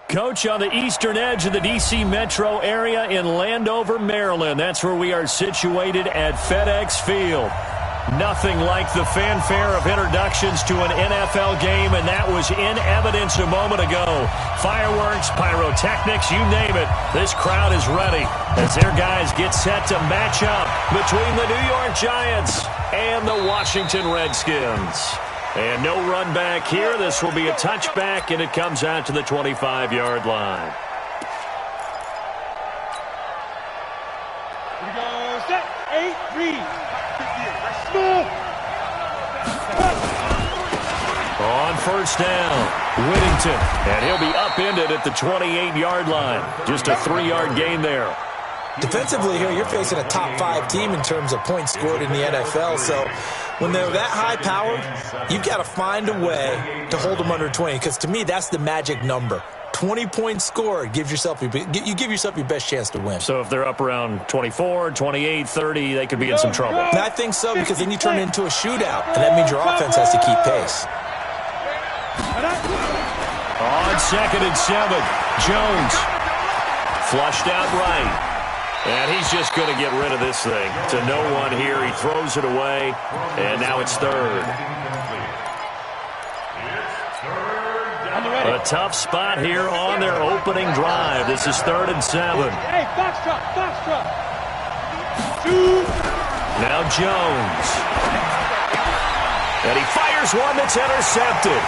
Coach, on the eastern edge of the D.C. metro area in Landover, Maryland. That's where we are situated at FedEx Field. Nothing like the fanfare of introductions to an NFL game, and that was in evidence a moment ago. Fireworks, pyrotechnics, you name it. This crowd is ready as their guys get set to match up between the New York Giants and the Washington Redskins. And no run back here. This will be a touchback, and it comes out to the 25-yard line. Here we go. Set. 8, read. On first down, Whittington, and he'll be upended at the 28-yard line. Just a 3-yard gain there. Defensively here, you're facing a top-5 team in terms of points scored in the NFL, so when they're that high-powered, you've got to find a way to hold them under 20, because to me, that's the magic number. 20 points scored, you give yourself your best chance to win. So if they're up around 24, 28, 30, they could be in some trouble. And I think so, because then you turn it into a shootout, and that means your offense has to keep pace. On 2nd and 7, Jones flushed out right. And he's just going to get rid of this thing to no one here. He throws it away, and now it's 3rd. A tough spot here on their opening drive. This is 3rd and 7. Hey, box truck. Now Jones. And he fires one that's intercepted.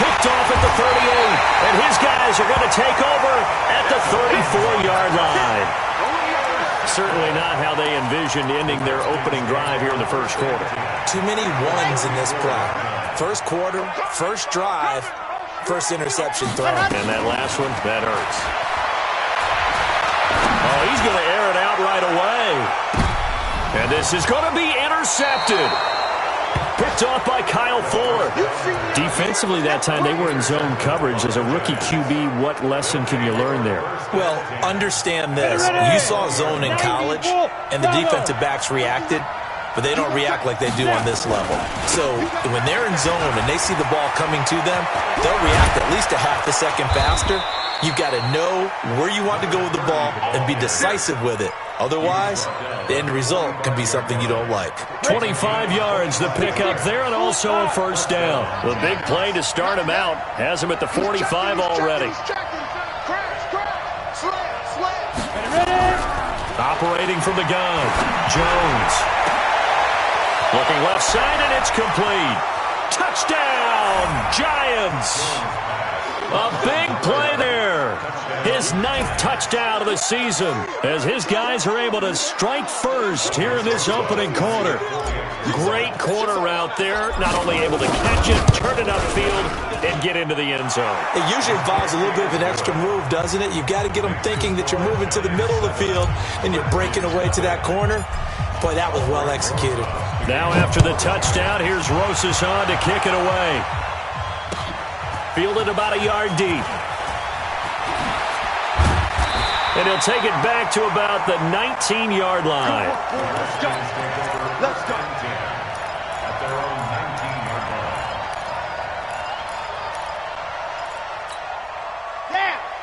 Picked off at the 38. And his guys are going to take over at the 34-yard line. Certainly not how they envisioned ending their opening drive here in the first quarter. Too many ones in this play. First quarter, first drive, first interception throw. And that last one, that hurts. Oh, he's going to air it out right away. And this is going to be intercepted. Picked off by Kyle Fuller. Defensively that time, they were in zone coverage. As a rookie QB, what lesson can you learn there? Well, understand this. You saw zone in college, and the defensive backs reacted, but they don't react like they do on this level. So when they're in zone and they see the ball coming to them, they'll react at least a half a second faster. You've got to know where you want to go with the ball and be decisive with it. Otherwise, the end result can be something you don't like. 25 yards the pickup there, and also a first down. The big play to start him out has him at the 45 already. Operating from the gun, Jones. Looking left side, and it's complete. Touchdown, Giants. A big play there. His 9th touchdown of the season as his guys are able to strike first here in this opening quarter. Great corner route there. Not only able to catch it, turn it upfield, and get into the end zone. It usually involves a little bit of an extra move, doesn't it? You've got to get them thinking that you're moving to the middle of the field and you're breaking away to that corner. Boy, that was well executed. Now after the touchdown, here's Rosas on to kick it away. Fielded about a yard deep. And he'll take it back to about the 19-yard line. Let's go. At their own 19-yard line.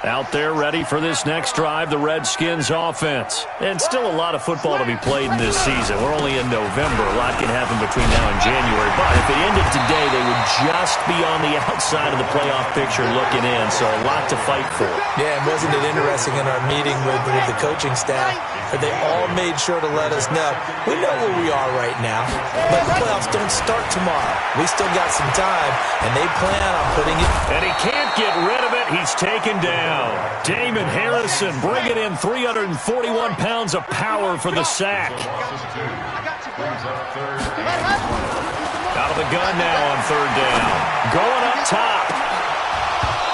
Out there ready for this next drive, the Redskins offense. And still a lot of football to be played in this season. We're only in November. A lot can happen between now and January. But if it ended today, they would just be on the outside of the playoff picture looking in. So a lot to fight for. Yeah, and wasn't it interesting in our meeting with the coaching staff that they all made sure to let us know, we know where we are right now, but the playoffs don't start tomorrow. We still got some time, and they plan on putting it. And he can't get rid of it. He's taken down. Damon Harrison bringing in 341 pounds of power for the sack. Out of the gun now on 3rd down. Going up top.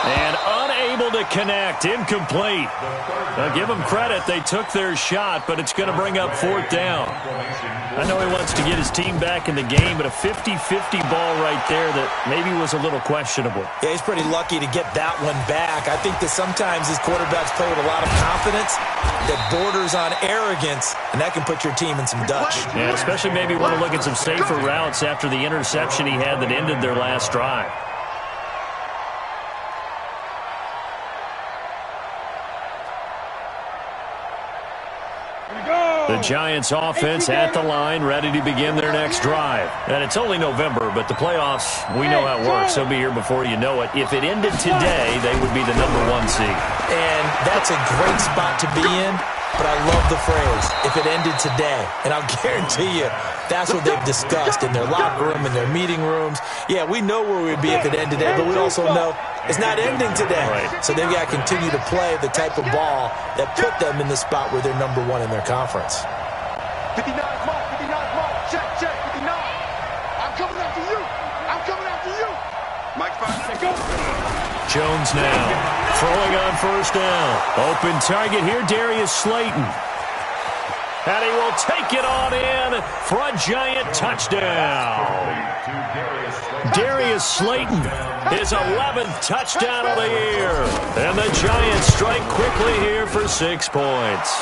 And unable to connect. Incomplete. Now give them credit. They took their shot, but it's going to bring up 4th down. I know he wants to get his team back in the game, but a 50-50 ball right there that maybe was a little questionable. Yeah, he's pretty lucky to get that one back. I think that sometimes these quarterbacks play with a lot of confidence that borders on arrogance, and that can put your team in some Dutch. Yeah, especially maybe want to look at some safer routes after the interception he had that ended their last drive. The Giants offense at the line, ready to begin their next drive. And it's only November, but the playoffs, we know how it works. They'll be here before you know it. If it ended today, they would be the #1 seed. And that's a great spot to be in, but I love the phrase, if it ended today. And I'll guarantee you, that's what they've discussed in their locker room, in their meeting rooms. Yeah, we know where we'd be if it ended today, but we also know it's not ending today. Right. So they've got to continue to play the type of ball that put them in the spot where they're #1 in their conference. 59 mark, check, 59. I'm coming after you. Mike, 5 seconds. Jones now throwing on first down. Open target here, Darius Slayton. And he will take it on in for a Giant touchdown. Darius Slayton, his 11th touchdown of the year. And the Giants strike quickly here for 6 points.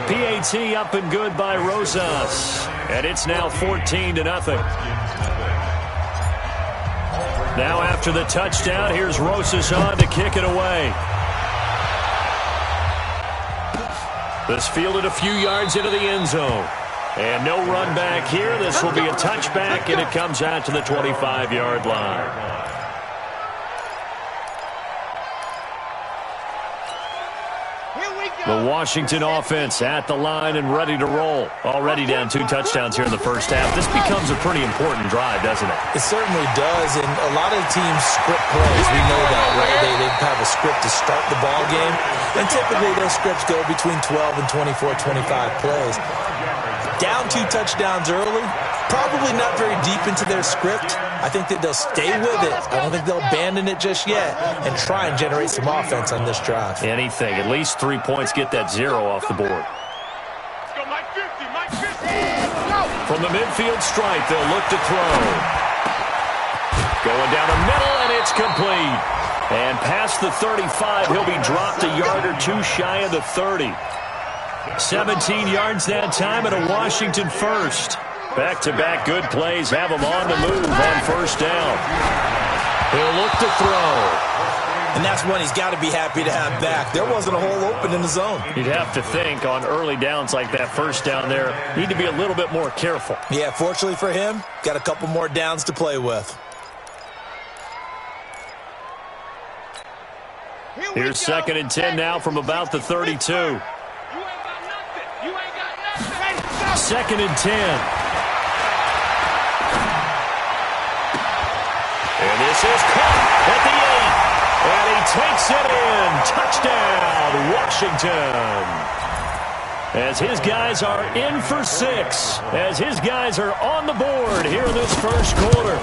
PAT up and good by Rosas. And it's now 14-0. Now after the touchdown, here's Rosas on to kick it away. This fielded a few yards into the end zone. And no run back here. This will be a touchback, and it comes out to the 25-yard line. The Washington offense at the line and ready to roll. Already down 2 touchdowns here in the first half. This becomes a pretty important drive, doesn't it? It certainly does, and a lot of teams script plays. We know that, right? They have a script to start the ball game, and typically those scripts go between 12 and 24, 25 plays. Down 2 touchdowns early, probably not very deep into their script. I think that they'll stay with it. I don't think they'll abandon it just yet and try and generate some offense on this drive. Anything. At least 3 points, get that 0 off the board. Let's go, Mike 50, Mike 50. From the midfield stripe, they'll look to throw. Going down the middle, and it's complete. And past the 35, he'll be dropped a yard or 2 shy of the 30. 17 yards that time and a Washington first. Back-to-back good plays have him on the move on first down. He'll look to throw. And that's one he's got to be happy to have back. There wasn't a hole open in the zone. You'd have to think on early downs like that first down there, need to be a little bit more careful. Yeah, fortunately for him, got a couple more downs to play with. Here's 2nd and 10 now from about the 32. 2nd and 10. And this is caught at the 8. And he takes it in. Touchdown, Washington. As his guys are in for 6. As his guys are on the board here in this first quarter.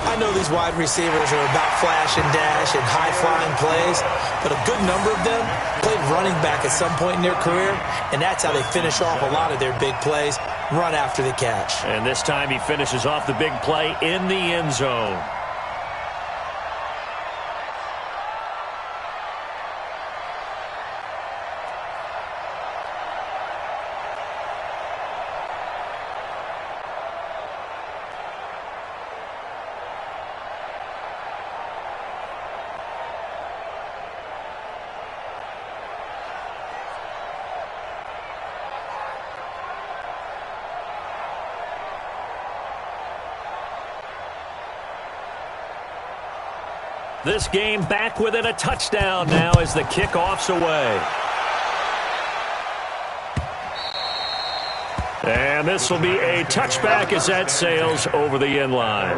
I know these wide receivers are about flash and dash and high-flying plays, but a good number of them played running back at some point in their career, and that's how they finish off a lot of their big plays, run after the catch. And this time he finishes off the big play in the end zone. This game back within a touchdown now as the kickoff's away. And this will be a touchback as that sails over the end line.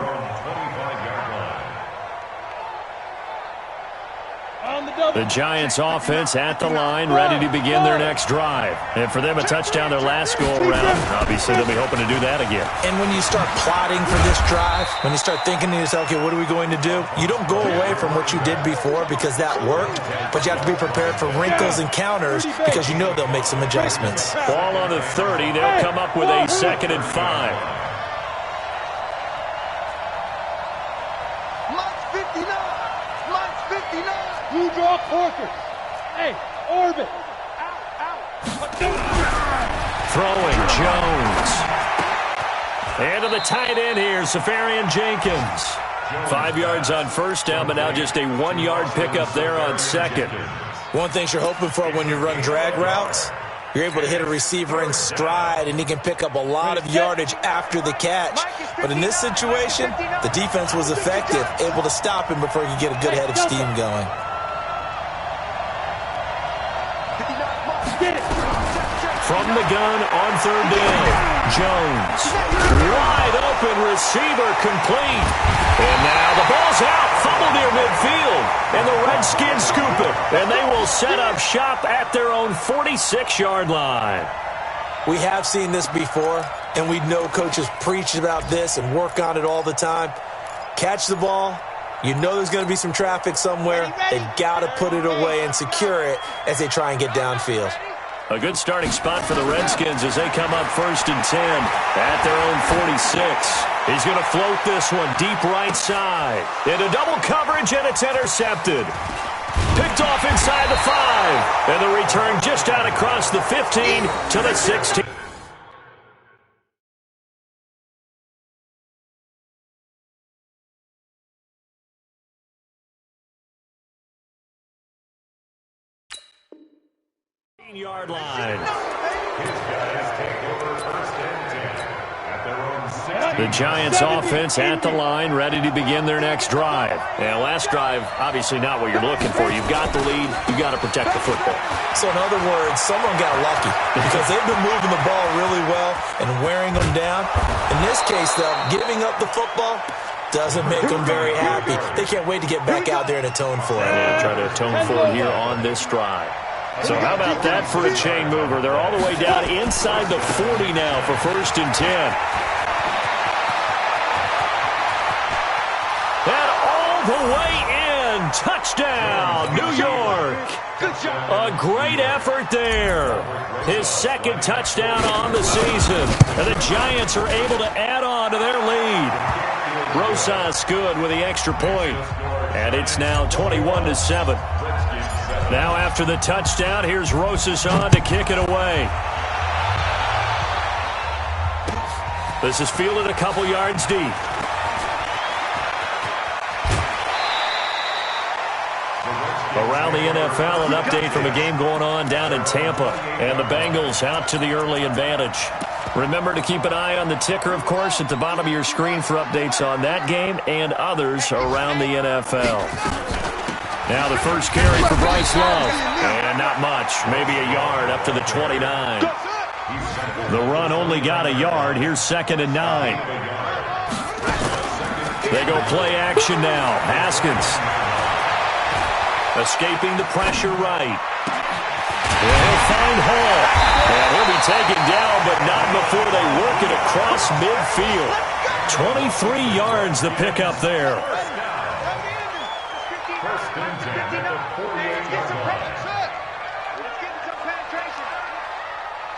The Giants offense at the line, ready to begin their next drive. And for them, a touchdown their last go-around. Obviously, they'll be hoping to do that again. And when you start plotting for this drive, when you start thinking to yourself, okay, what are we going to do? You don't go away from what you did before because that worked, but you have to be prepared for wrinkles and counters because you know they'll make some adjustments. Ball on the 30. They'll come up with a 2nd and 5. You draw quarters. Hey, orbit. Throwing Jones. And to the tight end here, Safarian Jenkins. 5 yards on first down, but now just a 1-yard pickup there on 2nd. One thing you're hoping for when you run drag routes, You're able to hit a receiver in stride, and he can pick up a lot of yardage after the catch. But in this situation, the defense was effective, able to stop him before he could get a good head of steam going. From the gun on third down, Jones. Wide open receiver complete. And now the ball's out, fumble near midfield. And the Redskins scoop it. And they will set up shop at their own 46-yard line. We have seen this before, and we know coaches preach about this and work on it all the time. Catch the ball. You know there's going to be some traffic somewhere. They've got to put it away and secure it as they try and get downfield. A good starting spot for the Redskins as they come up 1st and 10 at their own 46. He's going to float this one deep right side. Into double coverage, and it's intercepted. Picked off inside the 5. And the return just out across the 15 to the 16. Yard line. The Giants offense at the line, ready to begin their next drive. And last drive, obviously not what you're looking for. You've got the lead. You've got to protect the football. So in other words, someone got lucky because they've been moving the ball really well and wearing them down. In this case, though, giving up the football doesn't make them very happy. They can't wait to get back out there and atone for it. Yeah, try to atone for it here on this drive. So how about that for a chain mover? They're all the way down inside the 40 now for 1st and 10. And all the way in. Touchdown, New York. A great effort there. His 2nd touchdown on the season. And the Giants are able to add on to their lead. Rosas good with the extra point. And it's now 21-7. Now after the touchdown, here's Rosas on to kick it away. This is fielded a couple yards deep. Around the NFL, an update from a game going on down in Tampa. And the Bengals out to the early advantage. Remember to keep an eye on the ticker, of course, at the bottom of your screen for updates on that game and others around the NFL. Now the first carry for Bryce Love. And not much. Maybe a yard up to the 29. The run only got a yard. Here's 2nd and 9. They go play action now. Haskins. Escaping the pressure right. And he'll find Hall. And he'll be taken down, but not before they work it across midfield. 23 yards the pickup there.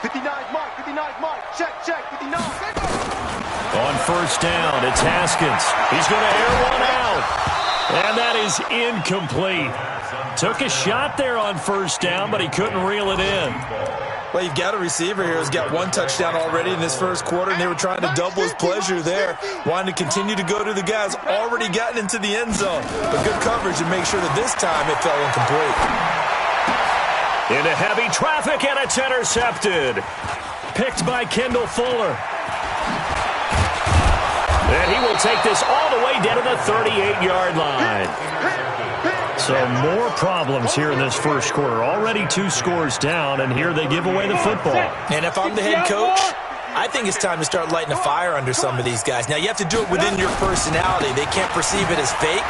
59's Mike, 59's Mike, check, 59. On 1st down, it's Haskins. He's going to air one out. And that is incomplete. Took a shot there on 1st down, but he couldn't reel it in. Well, you've got a receiver here who's got 1 touchdown already in this 1st quarter, and they were trying to double his pleasure there, wanting to continue to go to the guys already gotten into the end zone. But good coverage to make sure that this time it fell incomplete. Into heavy traffic, and it's intercepted. Picked by Kendall Fuller. And he will take this all the way down to the 38-yard line. So more problems here in this 1st quarter. Already 2 scores down, and here they give away the football. And if I'm the head coach, I think it's time to start lighting a fire under some of these guys. Now, you have to do it within your personality. They can't perceive it as fake.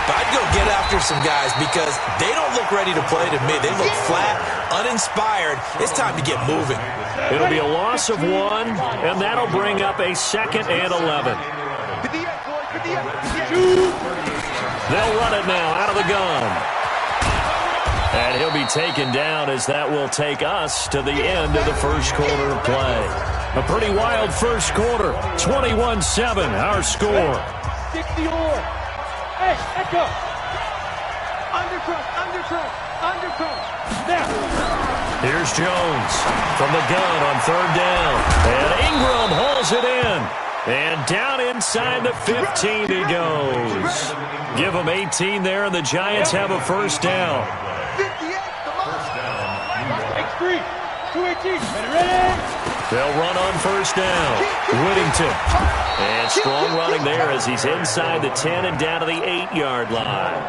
But I'd go get after some guys because they don't look ready to play to me. They look flat, uninspired. It's time to get moving. It'll be a loss of 1, and that'll bring up a 2nd and 11. They'll run it now out of the gun. And he'll be taken down as that will take us to the end of the 1st quarter of play. A pretty wild 1st quarter. 21-7, our score. 60 or. Hey, echo. Undercut. Now. Here's Jones from the gun on 3rd down. And Ingram hauls it in. And down inside the 15 he goes. Give him 18 there, and the Giants have a 1st down. 58, come on. X3. They'll run on first down. Whittington. And strong running there as he's inside the 10 and down to the 8-yard line.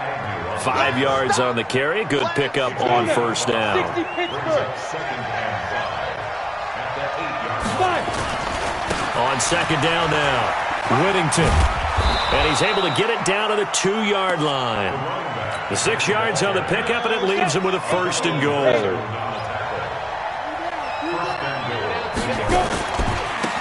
5 yards on the carry. Good pickup on first down. On second down now, Whittington. And he's able to get it down to the 2-yard line. The 6 yards on the pickup, and it leaves him with a first and goal.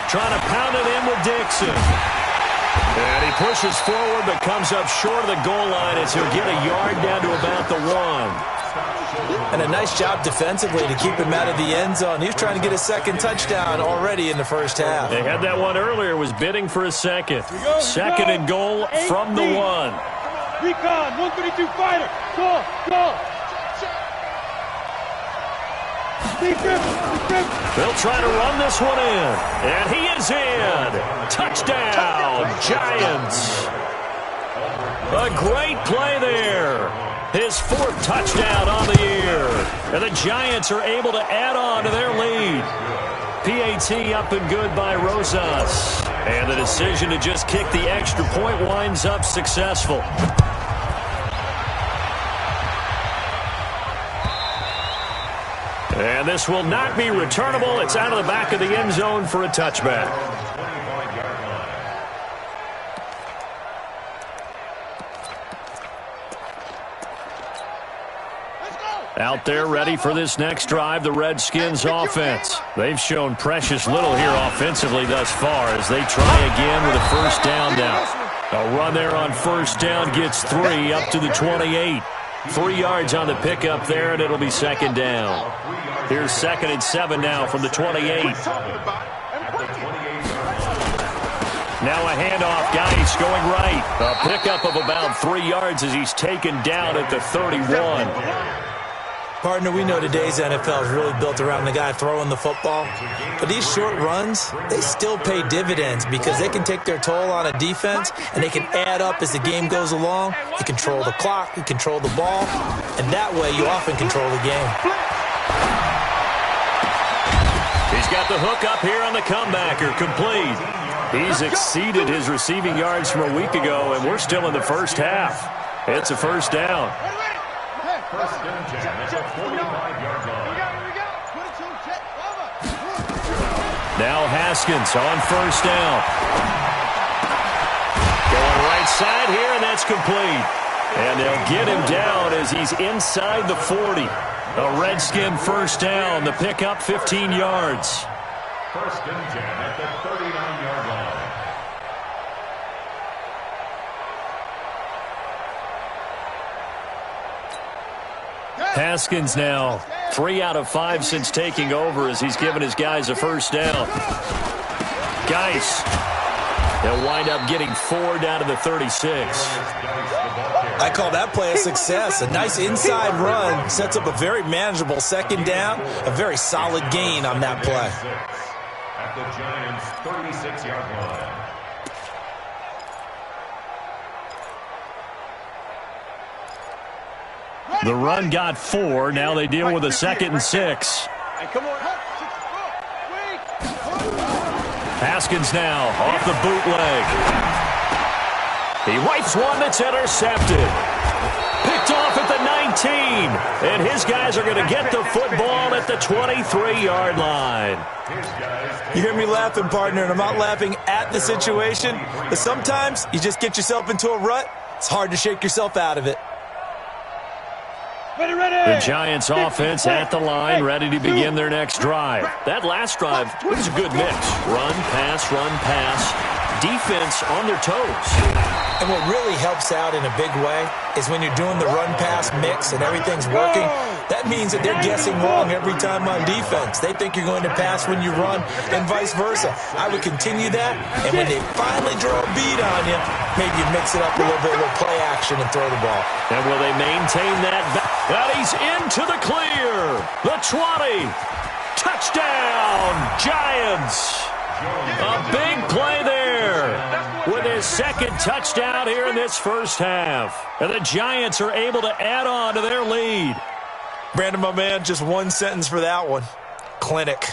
Trying to pound it in with Dixon. And he pushes forward but comes up short of the goal line as he'll get a yard down to about the 1. And a nice job defensively to keep him out of the end zone. He was trying to get a second touchdown already in the first half. They had that one earlier, was bidding for a second. Second and goal from the 1. Recon, 132 fighter. Go. They'll try to run this one in. And he is in. Touchdown, Giants. A great play there. His 4th touchdown on the year. And the Giants are able to add on to their lead. PAT up and good by Rosas. And the decision to just kick the extra point winds up successful. And this will not be returnable. It's out of the back of the end zone for a touchback. Out there ready for this next drive, the Redskins offense. They've shown precious little here offensively thus far as they try again with a first down now. A run there on first down gets 3 up to the 28. 3 yards on the pickup there, and it'll be second down. Here's 2nd and 7 now from the 28. Now a handoff. Geis going right. A pickup of about 3 yards as he's taken down at the 31. Partner, we know today's NFL is really built around the guy throwing the football. But these short runs, they still pay dividends because they can take their toll on a defense and they can add up as the game goes along. You control the clock, you control the ball, and that way you often control the game. He's got the hook up here on the comebacker, complete. He's exceeded his receiving yards from a week ago, and we're still in the first half. It's a first down. First and 10 at the 45-yard line. Now Haskins on first down. Going right side here, and that's complete. And they'll get him down as he's inside the 40. A Redskin first down. The pickup 15 yards. First and 10 at the 39-yard line. Haskins now 3 out of 5 since taking over as he's given his guys a first down. Geis, they'll wind up getting 4 down to the 36. I call that play a success. A nice inside run sets up a very manageable second down, a very solid gain on that play. At the Giants' 36-yard line. The run got 4. Now they deal with a 2nd and 6. Haskins now off the bootleg. He wipes one that's intercepted. Picked off at the 19. And his guys are going to get the football at the 23-yard line. You hear me laughing, partner, and I'm not laughing at the situation. But sometimes you just get yourself into a rut. It's hard to shake yourself out of it. The Giants offense at the line, ready to begin their next drive. That last drive was a good mix. Run, pass, defense on their toes. And what really helps out in a big way is when you're doing the run-pass mix and everything's working, that means that they're guessing wrong every time on defense. They think you're going to pass when you run and vice versa. I would continue that, and when they finally draw a beat on you, maybe you mix it up a little bit with play action and throw the ball. And will they maintain that? And he's into the clear. The 20. Touchdown, Giants. A big play there with his 2nd touchdown here in this first half. And the Giants are able to add on to their lead. Brandon, my man, just one sentence for that one. clinic.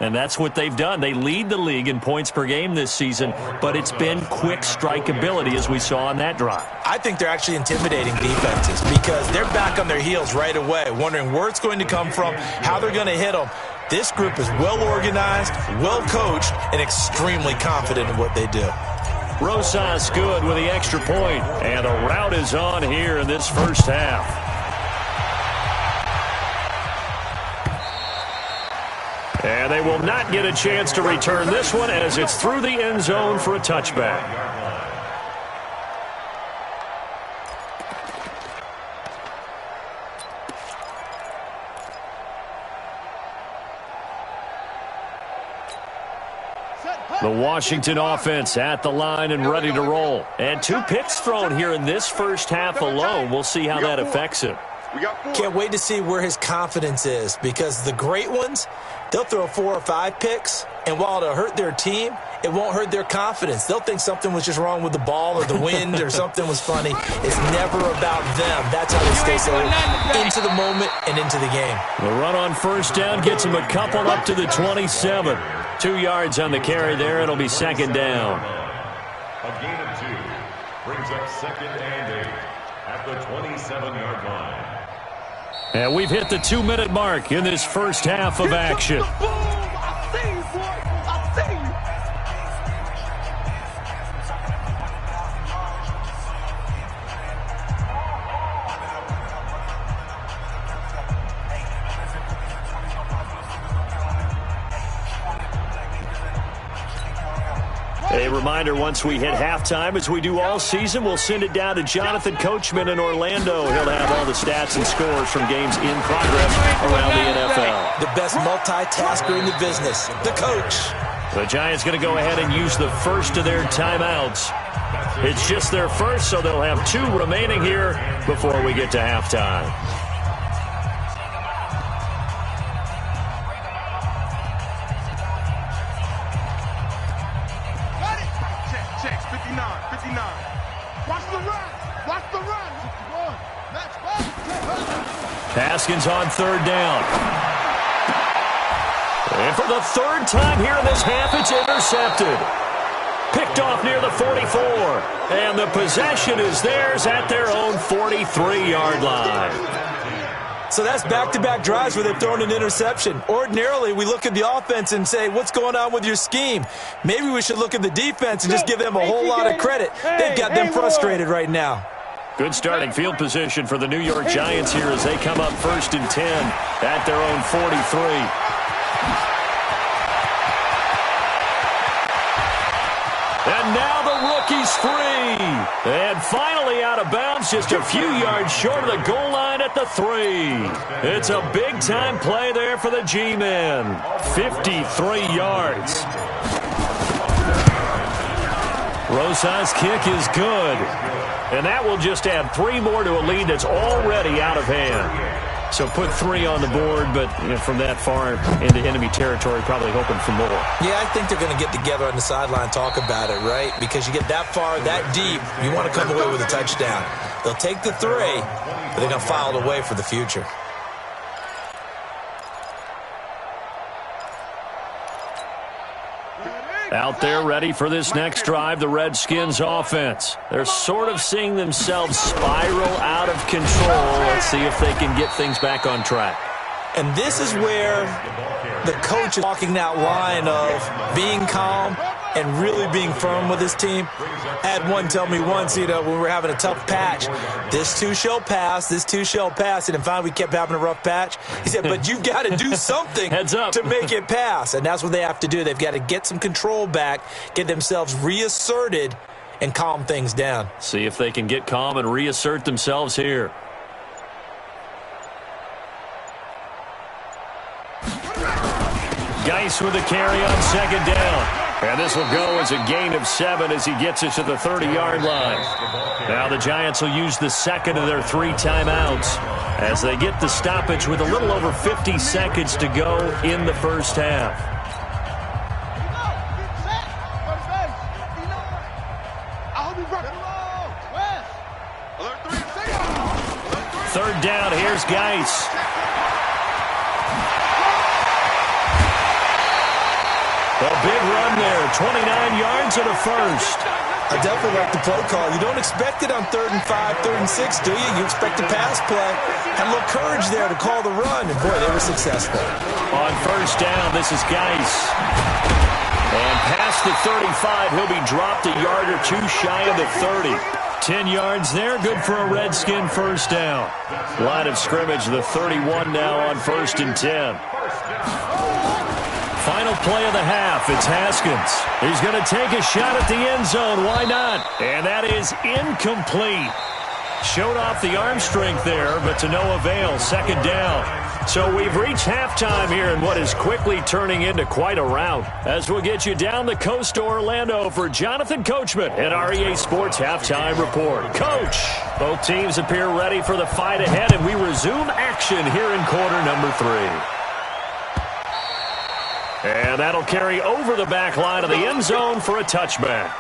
And that's what they've done. They lead the league in points per game this season, but it's been quick strike ability as we saw on that drive. I think they're actually intimidating defenses because they're back on their heels right away, wondering where it's going to come from, how they're going to hit them. This group is well organized, well coached, and extremely confident in what they do. Rosas good with the extra point, and the rout is on here in this first half. And they will not get a chance to return this one as it's through the end zone for a touchback. The Washington offense at the line and ready to roll. And 2 picks thrown here in this first half alone. We'll see how that affects him. Can't wait to see where his confidence is because the great ones, they'll throw 4 or 5 picks, and while it'll hurt their team, it won't hurt their confidence. They'll think something was just wrong with the ball or the wind or something was funny. It's never about them. That's how they stay so into the moment and into the game. The run on first down gets them a couple up to the 27. 2 yards on the carry there. It'll be second down. A gain of 2 brings up 2nd and 8 at the 27-yard line. And we've hit the 2-minute mark in this first half of action. A reminder, once we hit halftime, as we do all season, we'll send it down to Jonathan Coachman in Orlando. He'll have all the stats and scores from games in progress around the NFL. The best multitasker in the business, the coach. The Giants going to go ahead and use the first of their timeouts. It's just their first, so they'll have 2 remaining here before we get to halftime. Haskins on 3rd down. And for the 3rd time here in this half, it's intercepted. Picked off near the 44. And the possession is theirs at their own 43-yard line. So that's back-to-back drives where they've thrown an interception. Ordinarily, we look at the offense and say, what's going on with your scheme? Maybe we should look at the defense and just give them a whole lot of credit. They've got them frustrated right now. Good starting field position for the New York Giants here as they come up 1st and 10 at their own 43. And now the rookie's free. And finally out of bounds, just a few yards short of the goal line at the 3. It's a big-time play there for the G-men. 53 yards. Rosas' kick is good. And that will just add 3 more to a lead that's already out of hand. So put 3 on the board, but from that far into enemy territory, probably hoping for more. Yeah, I think they're going to get together on the sideline and talk about it, right? Because you get that far, that deep, you want to come away with a touchdown. They'll take the 3, but they're going to file it away for the future. Out there ready for this next drive, the Redskins offense. They're sort of seeing themselves spiral out of control. Let's see if they can get things back on track. And this is where the coach is walking that line of being calm and really being firm with his team. I had one tell me once, when we were having a tough patch, this too shall pass, this too shall pass. And finally we kept having a rough patch. He said, but you've got to do something Heads up. to make it pass. And that's what they have to do. They've got to get some control back, get themselves reasserted, and calm things down. See if they can get calm and reassert themselves here. Geis with the carry on 2nd down. And this will go as a gain of 7 as he gets it to the 30-yard line. Now the Giants will use the 2nd of their 3 timeouts as they get the stoppage with a little over 50 seconds to go in the first half. Third down, here's Geis. A big run there, 29 yards and a first. I definitely like the play call. You don't expect it on 3rd and 5, 3rd and 6, do you? You expect a pass play. Had a little courage there to call the run, and boy, they were successful. On first down, this is Geis. And past the 35, he'll be dropped a yard or two shy of the 30. 10 yards there, good for a Redskin first down. Line of scrimmage, the 31 now on 1st and 10. Final play of the half, it's Haskins. He's going to take a shot at the end zone, why not? And that is incomplete. Showed off the arm strength there, but to no avail, 2nd down. So we've reached halftime here in what is quickly turning into quite a rout. As we'll get you down the coast to Orlando for Jonathan Coachman at REA Sports Halftime Report. Coach, both teams appear ready for the fight ahead, and we resume action here in quarter number 3. And that'll carry over the back line of the end zone for a touchback.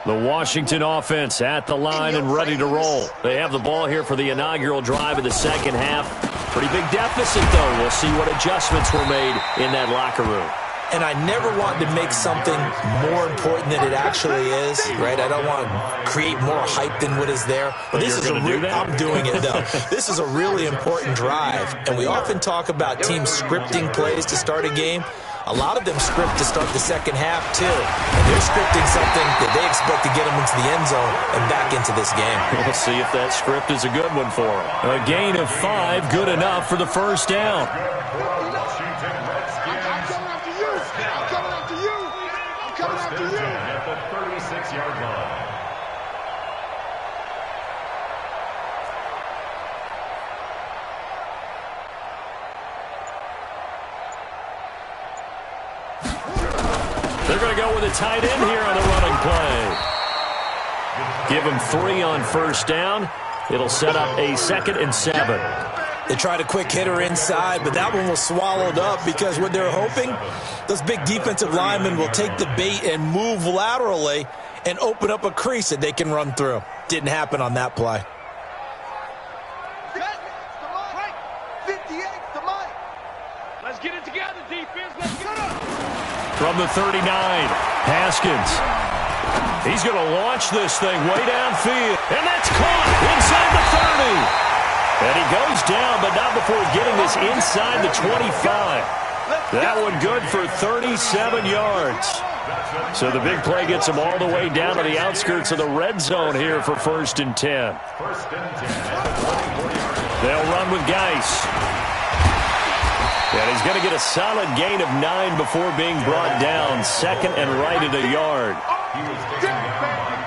The Washington offense at the line and ready to roll. They have the ball here for the inaugural drive of the second half. Pretty big deficit, though. We'll see what adjustments were made in that locker room. And I never want to make something more important than it actually is, right? I don't want to create more hype than what is there. But this is I'm doing it, though. This is a really important drive. And we often talk about teams scripting plays to start a game. A lot of them script to start the second half, too. And they're scripting something that they expect to get them into the end zone and back into this game. We'll see if that script is a good one for them. A gain of 5, good enough for the first down. At the 36-yard line. They're going to go with a tight end here on the running play. Give him 3 on first down. It'll set up a 2nd and 7. They tried a quick hitter inside, but that one was swallowed up because what they're hoping, those big defensive linemen will take the bait and move laterally and open up a crease that they can run through. Didn't happen on that play. Let's get it together, defense. Let's get it. From the 39, Haskins. He's going to launch this thing way downfield. And that's caught inside the 30. And he goes down, but not before getting this inside the 25. That one good for 37 yards. So the big play gets him all the way down to the outskirts of the red zone here for 1st and 10. They'll run with Geis. And he's going to get a solid gain of 9 before being brought down. 2nd and right at a yard.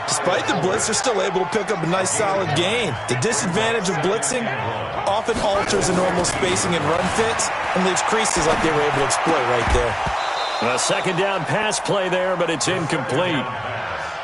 Despite the blitz, they're still able to pick up a nice solid gain. The disadvantage of blitzing often alters the normal spacing and run fits and leaves creases like they were able to exploit right there. A 2nd down pass play there, but it's incomplete.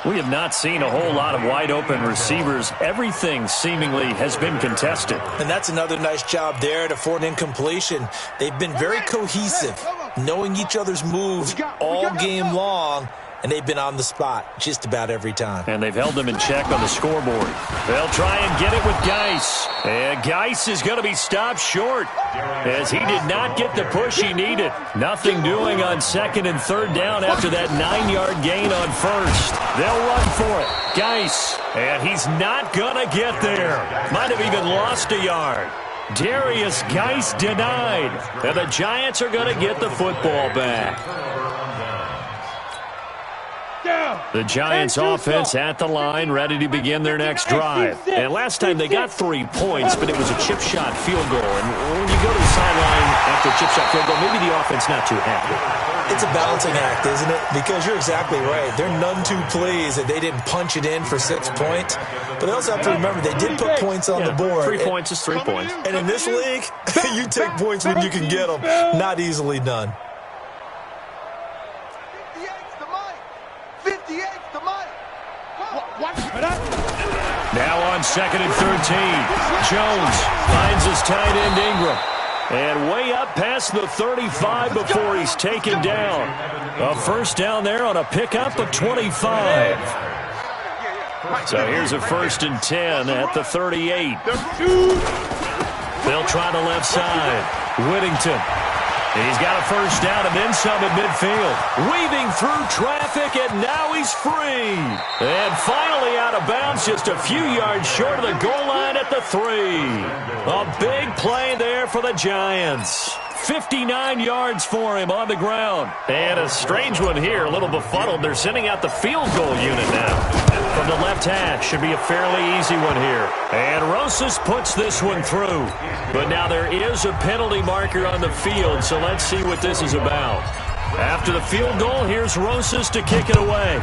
We have not seen a whole lot of wide-open receivers. Everything seemingly has been contested. And that's another nice job there to force an incompletion. They've been very cohesive, knowing each other's moves all game long, and they've been on the spot just about every time. And they've held them in check on the scoreboard. They'll try and get it with Geis. And Geis is going to be stopped short as he did not get the push he needed. Nothing doing on 2nd and 3rd down after that 9-yard gain on 1st. They'll run for it. Geis. And he's not going to get there. Might have even lost a yard. Darius Geis denied. And the Giants are going to get the football back. The Giants offense at the line, ready to begin their next drive. And last time they got 3 points, but it was a chip shot field goal. And when you go to the sideline after a chip shot field goal, maybe the offense not too happy. It's a balancing act, isn't it? Because you're exactly right. They're none too pleased that they didn't punch it in for 6 points. But they also have to remember they did put points on the board. 3 points is 3 points. And in this league, you take points when you can get them. Not easily done. Now on 2nd and 13, Jones finds his tight end Ingram. And way up past the 35 before he's taken down. A first down there on a pickup of 25. So here's a 1st and 10 at the 38. They'll try the left side. Whittington. He's got a 1st down and then some at midfield. Weaving through traffic, and now he's free. And finally out of bounds, just a few yards short of the goal line at the 3. A big play there for the Giants. 59 yards for him on the ground. And a strange one here, a little befuddled. They're sending out the field goal unit now. From the left hash, should be a fairly easy one here. And Rosas puts this one through. But now there is a penalty marker on the field, so let's see what this is about. After the field goal, here's Rosas to kick it away.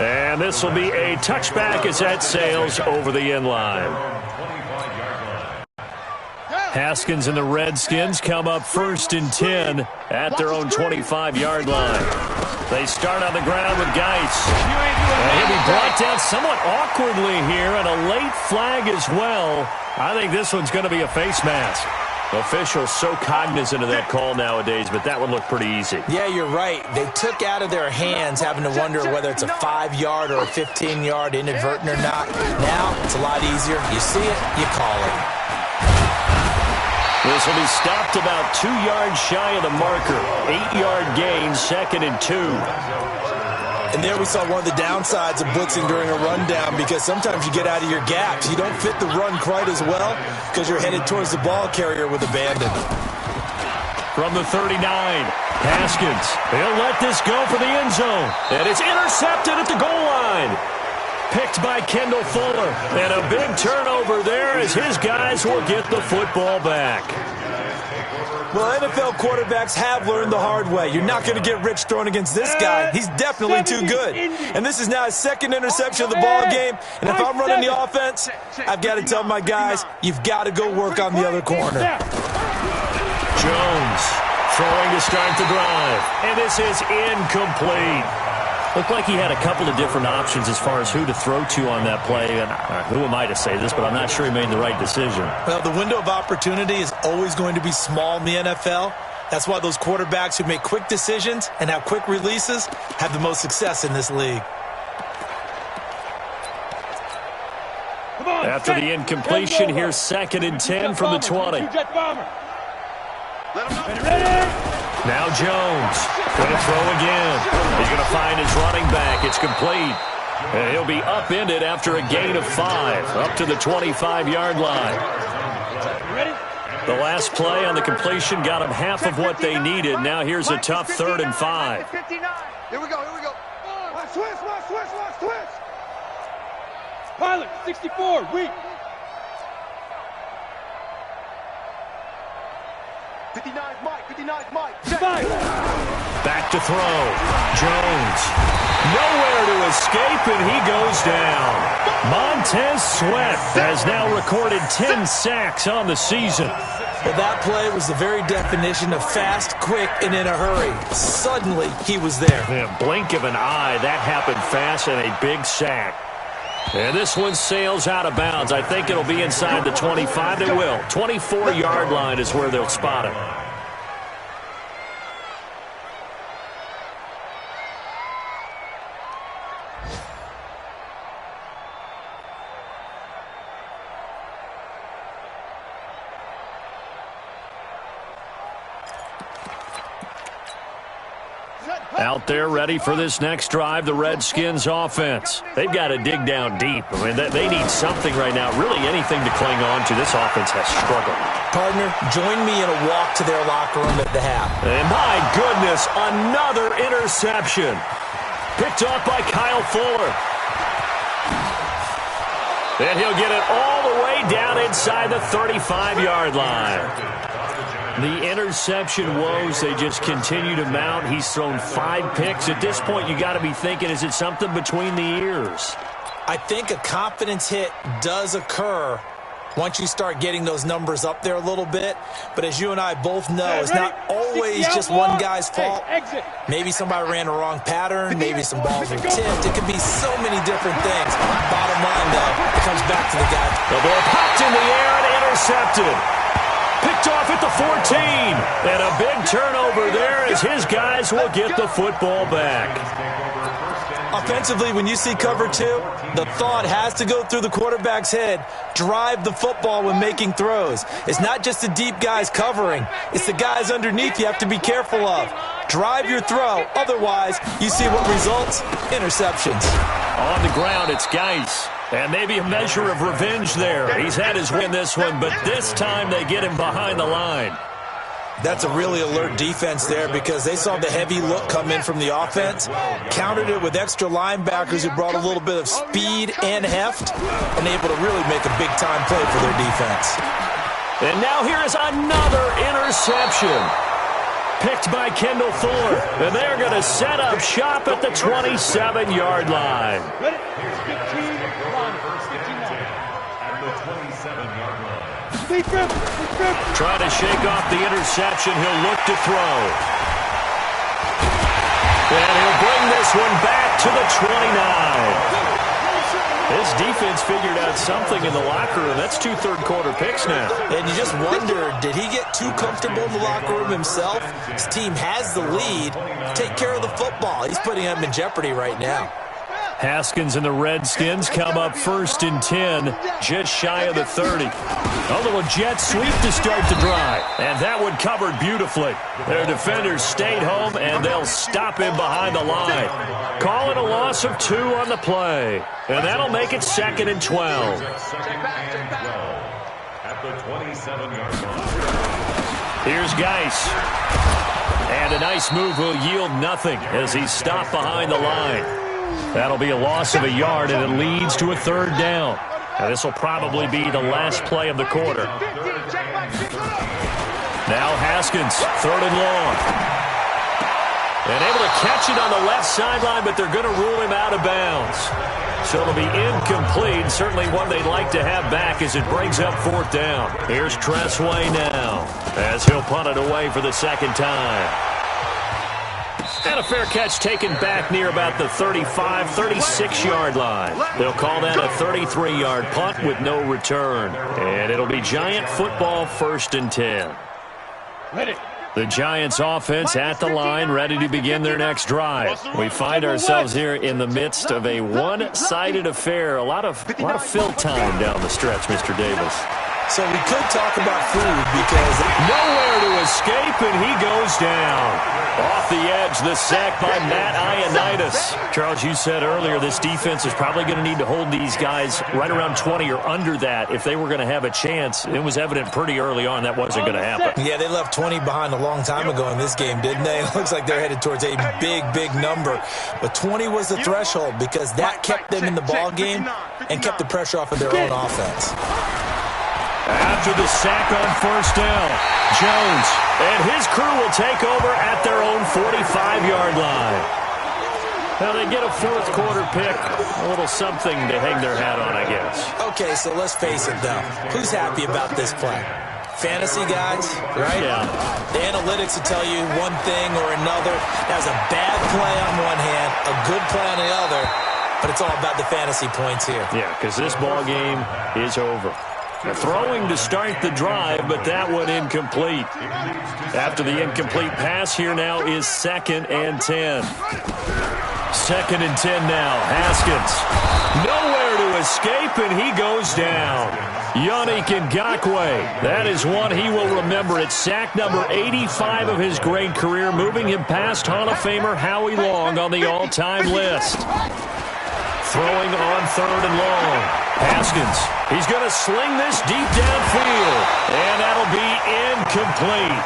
And this will be a touchback as that sails over the end line. Haskins and the Redskins come up 1st and 10 at their own 25-yard line. They start on the ground with Geis. And he'll be brought down somewhat awkwardly here, and a late flag as well. I think this one's going to be a face mask. Officials so cognizant of that call nowadays, but that one looked pretty easy. Yeah, you're right. They took out of their hands having to wonder whether it's a 5-yard or a 15-yard inadvertent or not. Now it's a lot easier. You see it, you call it. This will be stopped about 2 yards shy of the marker. 8-yard gain, 2nd and 2. And there we saw one of the downsides of blitzing during a rundown, because sometimes you get out of your gaps. You don't fit the run quite as well because you're headed towards the ball carrier with abandon. From the 39, Haskins. He'll let this go for the end zone. And it's intercepted at the goal line. Picked by Kendall Fuller. And a big turnover there as his guys will get the football back. Well, NFL quarterbacks have learned the hard way. You're not going to get rich throwing against this guy. He's definitely too good. And this is now his 2nd interception of the ball game. And if I'm running the offense, I've got to tell my guys, you've got to go work on the other corner. Jones throwing to start the drive. And this is incomplete. Looked like he had a couple of different options as far as who to throw to on that play. And who am I to say this, but I'm not sure he made the right decision. Well, the window of opportunity is always going to be small in the NFL. That's why those quarterbacks who make quick decisions and have quick releases have the most success in this league. After the incompletion, here's 2nd and 10 from the 20. Now Jones going to throw again. He's going to find his running back. It's complete. And he'll be upended after a gain of 5 up to the 25-yard line. The last play on the completion got them half of what they needed. Now here's a tough 3rd and 5. Here we go. Watch switch. Pilot, 64, weak. 59's Mike. Back to throw. Jones. Nowhere to escape, and he goes down. Montez Sweat has now recorded 10 sacks on the season. Well, that play was the very definition of fast, quick, and in a hurry. Suddenly, he was there. In a blink of an eye, that happened fast, and a big sack. And this one sails out of bounds. I think it'll be inside the 25. It will. 24-yard line is where they'll spot it. Out there ready for this next drive, the Redskins offense. They've got to dig down deep. I mean, they need something right now, really anything to cling on to. This offense has struggled. Partner, join me in a walk to their locker room at the half. And my goodness, another interception. Picked off by Kyle Fuller. And he'll get it all the way down inside the 35-yard line. The interception woes, they just continue to mount. He's thrown 5 picks. At this point, you got to be thinking, is it something between the ears? I think a confidence hit does occur once you start getting those numbers up there a little bit. But as you and I both know, it's not always just one guy's fault. Maybe somebody ran a wrong pattern. Maybe some balls were tipped. It could be so many different things. Bottom line, though, it comes back to the guy. The ball popped in the air and intercepted. Picked off at the 14. And a big turnover there as his guys will get the football back. Offensively, when you see cover two, the thought has to go through the quarterback's head. Drive the football when making throws. It's not just the deep guys covering. It's the guys underneath you have to be careful of. Drive your throw. Otherwise, you see what results? Interceptions. On the ground, it's Geis. And maybe a measure of revenge there. He's had his win this one, but this time they get him behind the line. That's a really alert defense there because they saw the heavy look come in from the offense, countered it with extra linebackers who brought a little bit of speed and heft, and able to really make a big-time play for their defense. And now here is another interception. Picked by Kendall Thorne. And they're going to set up shop at the 27-yard line. Trying to shake off the interception. He'll look to throw. And he'll bring this one back to the 29. This defense figured out something in the locker room. That's 2 third-quarter picks now. And you just wonder, did he get too comfortable in the locker room himself? His team has the lead. Take care of the football. He's putting them in jeopardy right now. Haskins and the Redskins come up 1st and 10, just shy of the 30. A little jet sweep to start the drive, and that one covered beautifully. Their defenders stayed home, and they'll stop him behind the line. Calling a loss of 2 on the play, and that'll make it 2nd and 12. At the 27-yard line. Here's Geis. And a nice move will yield nothing as he's stopped behind the line. That'll be a loss of a yard, and it leads to a 3rd down. And this will probably be the last play of the quarter. Now Haskins, 3rd and long. And able to catch it on the left sideline, but they're going to rule him out of bounds. So it'll be incomplete, certainly one they'd like to have back as it brings up 4th down. Here's Tressway now as he'll punt it away for the 2nd time. And a fair catch taken back near about the 35, 36-yard line. They'll call that a 33-yard punt with no return. And it'll be Giant football 1st and 10. The Giants offense at the line, ready to begin their next drive. We find ourselves here in the midst of a one-sided affair. A lot of fill time down the stretch, Mr. Davis. So we could talk about food because nowhere to escape, and he goes down. Off the edge, the sack by Matt Ioannidis. Charles, you said earlier this defense is probably going to need to hold these guys right around 20 or under that if they were going to have a chance. It was evident pretty early on that wasn't going to happen. Yeah, they left 20 behind a long time ago in this game, didn't they? It looks like they're headed towards a big number. But 20 was the threshold because that kept them in the ball game and kept the pressure off of their own offense. After the sack on 1st down, Jones and his crew will take over at their own 45-yard line. Now they get a 4th quarter pick, a little something to hang their hat on, I guess. Okay, so let's face it, though. Who's happy about this play? Fantasy guys, right? Yeah. The analytics will tell you one thing or another. That was a bad play on one hand, a good play on the other, but it's all about the fantasy points here. Yeah, because this ball game is over. Throwing to start the drive, but that one incomplete. After the incomplete pass, here now is 2nd and 10. 2nd and 10 now. Haskins. Nowhere to escape, and he goes down. Yannick Ngakoue. That is one he will remember. It's sack number 85 of his great career, moving him past Hall of Famer Howie Long on the all-time list. Throwing on 3rd and long. Haskins. He's going to sling this deep downfield. And that'll be incomplete.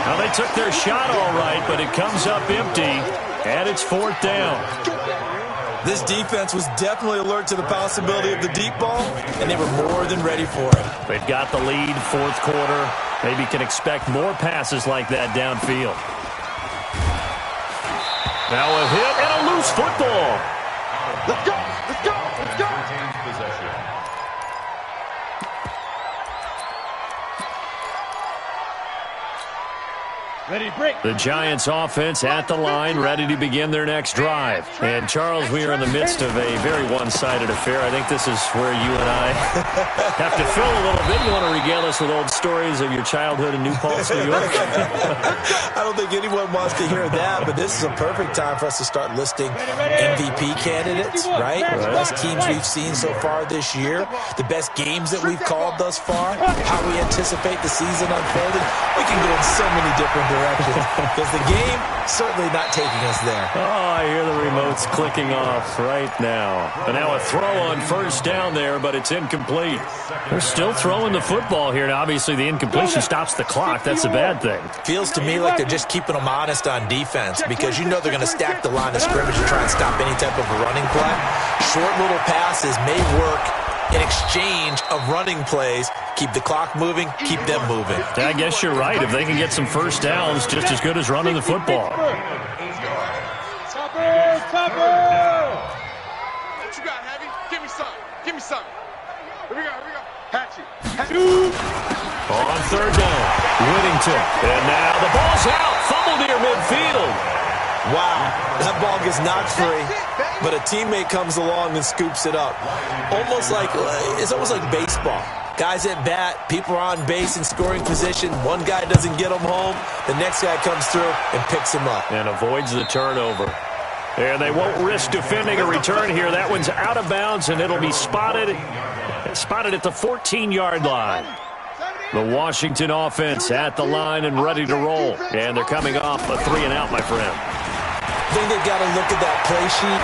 Now, they took their shot all right, but it comes up empty. And it's 4th down. This defense was definitely alert to the possibility of the deep ball, and they were more than ready for it. They've got the lead, 4th quarter. Maybe can expect more passes like that downfield. Now a hit and a loose football. Let's go! Let's go! Let's go! The Giants offense at the line, ready to begin their next drive. And, Charles, we are in the midst of a very one-sided affair. I think this is where you and I have to fill a little bit. You want to regale us with old stories of your childhood in New Paltz, New York? I don't think anyone wants to hear that, but this is a perfect time for us to start listing MVP candidates, right? The best teams we've seen so far this year, the best games that we've called thus far, how we anticipate the season unfolding. We can go in so many different directions because the game certainly not taking us there. Oh, I hear the remotes clicking off right now. And now a throw on first down there, but it's incomplete. They're still throwing the football here. Now, obviously, the incompletion stops the clock. That's a bad thing. Feels to me like they're just keeping them honest on defense because you know they're going to stack the line of scrimmage to try and stop any type of a running play. Short little passes may work in exchange of running plays. Keep the clock moving, keep them moving. I guess you're right. If they can get some first downs, just as good as running the football. What you got, Heavy? Give me some. Give me some. Here we go. Hatchet. On third down, Whittington. And now the ball's out. Fumble near midfield. Wow, that ball gets knocked free, but a teammate comes along and scoops it up. It's almost like baseball. Guys at bat, people are on base in scoring position. One guy doesn't get him home. The next guy comes through and picks him up. And avoids the turnover. And they won't risk defending a return here. That one's out of bounds, and it'll be spotted at the 14-yard line. The Washington offense at the line and ready to roll. And they're coming off a 3-and-out, my friend. I think they've got to look at that play sheet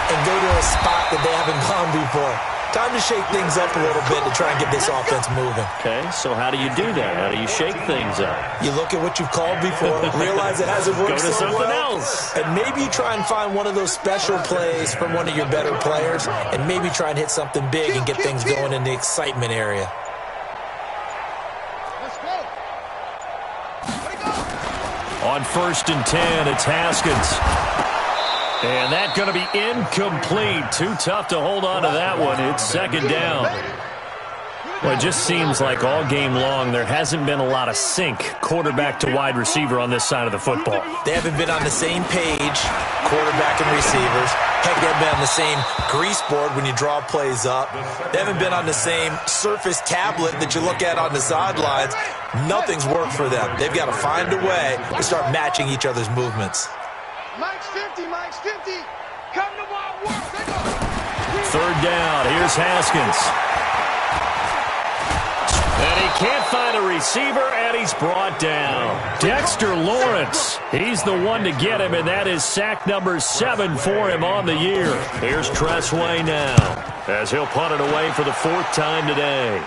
and go to a spot that they haven't gone before. Time to shake things up a little bit to try and get this offense moving. Okay, so how do you do that? How do you shake things up? You look at what you've called before, realize it hasn't worked so so something well, else. and maybe you try and find one of those special plays from one of your better players, and maybe try and hit something big and get things going in the excitement area. On 1st and 10, it's Haskins. And that's going to be incomplete. Too tough to hold on to that one. It's second down. Well, it just seems like all game long there hasn't been a lot of sync quarterback to wide receiver on this side of the football. They haven't been on the same page, quarterback and receivers. Heck, they haven't been on the same grease board when you draw plays up. They haven't been on the same surface tablet that you look at on the sidelines. Nothing's worked for them. They've got to find a way to start matching each other's movements. Mike's 50. Come to my work. Third down. Here's Haskins. And he can't find a receiver, and he's brought down. Dexter Lawrence. He's the one to get him, and that is sack number 7 for him on the year. Here's Tressway now, as he'll punt it away for the 4th time today.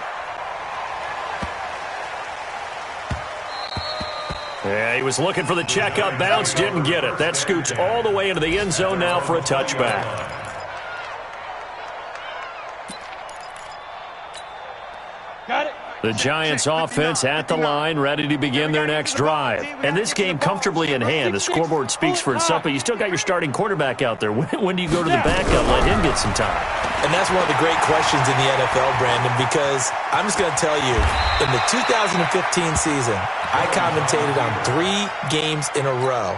Yeah, he was looking for the checkup bounce, didn't get it. That scoots all the way into the end zone now for a touchback. Got it. The Giants offense at the line, ready to begin their next drive. And this game comfortably in hand. The scoreboard speaks for itself, but you still got your starting quarterback out there. When do you go to the backup, let him get some time? And that's one of the great questions in the NFL, Brandon, because I'm just going to tell you, in the 2015 season, I commentated on 3 games in a row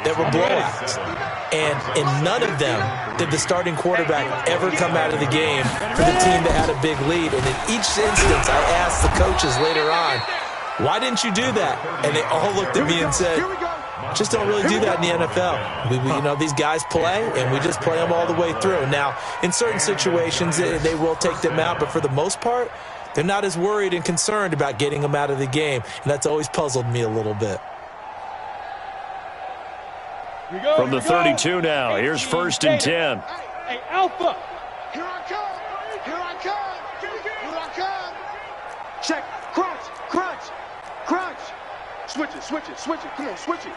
that were blowouts. And in none of them did the starting quarterback ever come out of the game for the team that had a big lead. And in each instance, I asked the coaches later on, why didn't you do that? And they all looked at me and said, just don't really do that in the NFL. You know, these guys play, and we just play them all the way through. Now, in certain situations, they will take them out, but for the most part, they're not as worried and concerned about getting them out of the game. And that's always puzzled me a little bit. From the 32 now, here's 1st and 10. Hey, Alpha. Here I come. Here I come. Here I come. Check. Crunch. Switch it. Come on, switch it.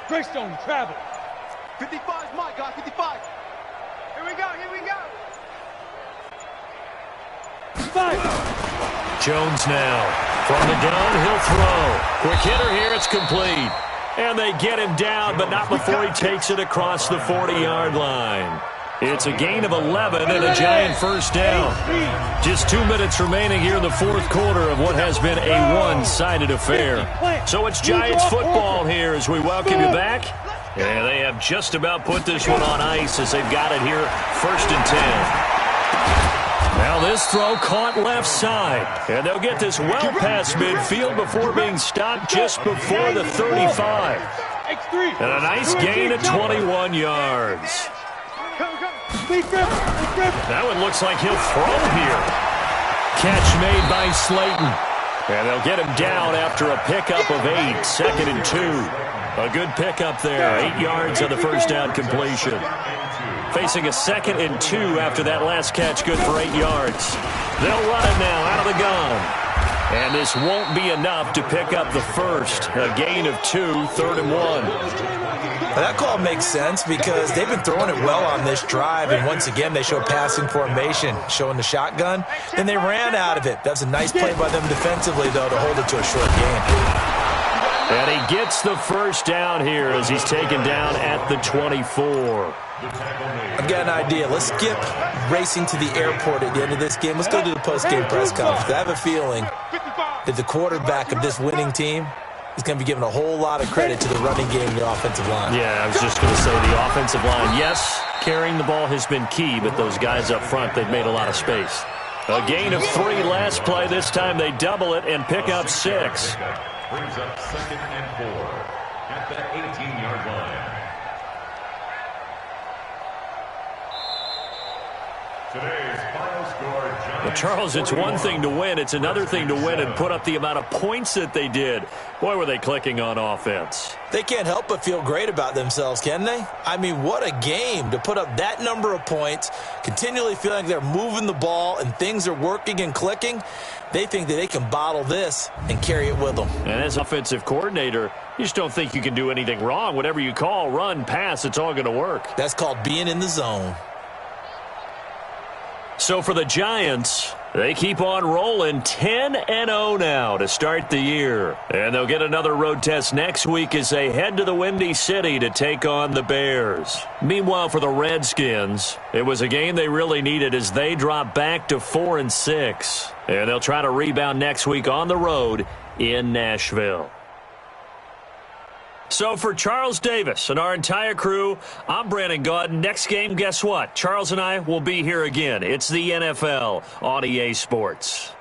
Greystone travel. 55's my guy. 55. Here we go. 5. Jones now. From the gun, he'll throw. Quick hitter here, it's complete. And they get him down, but not before he takes it across the 40-yard line. It's a gain of 11 and a Giant first down. Just 2 minutes remaining here in the fourth quarter of what has been a one-sided affair. So it's Giants football here as we welcome you back. And they have just about put this one on ice as they've got it here, 1st and 10. Now this throw caught left side. And they'll get this well past midfield before being stopped just before the 35. And a nice gain of 21 yards. That one looks like he'll throw here. Catch made by Slayton. And they'll get him down after a pickup of 8, 2nd and 2. A good pickup there, 8 yards on the first down completion. Facing a 2nd and 2 after that last catch, good for 8 yards. They'll run it now out of the gun. And this won't be enough to pick up the first. A gain of 2, 3rd and 1. That call makes sense because they've been throwing it well on this drive, and once again they show passing formation, showing the shotgun. Then they ran out of it. That's a nice play by them defensively, though, to hold it to a short gain. And he gets the first down here as he's taken down at the 24. I've got an idea. Let's skip racing to the airport at the end of this game. Let's go to the post-game press conference. I have a feeling that the quarterback of this winning team is going to be given a whole lot of credit to the running game and the offensive line. Yeah, I was just going to say the offensive line. Yes, carrying the ball has been key, but those guys up front, they've made a lot of space. A gain of 3 last play. This time they double it and pick up 6. Brings up 2nd and 4 at the 18-yard line. Today's final score, Well, Charles, it's one thing to win. It's another thing to win and put up the amount of points that they did. Boy, were they clicking on offense. They can't help but feel great about themselves, can they? I mean, what a game to put up that number of points, continually feeling like they're moving the ball and things are working and clicking. They think that they can bottle this and carry it with them. And as offensive coordinator, you just don't think you can do anything wrong. Whatever you call, run, pass, it's all going to work. That's called being in the zone. So for the Giants, they keep on rolling 10-0 now to start the year. And they'll get another road test next week as they head to the Windy City to take on the Bears. Meanwhile, for the Redskins, it was a game they really needed as they drop back to 4-6. And they'll try to rebound next week on the road in Nashville. So for Charles Davis and our entire crew, I'm Brandon Gaudin. Next game, guess what? Charles and I will be here again. It's the NFL on EA Sports.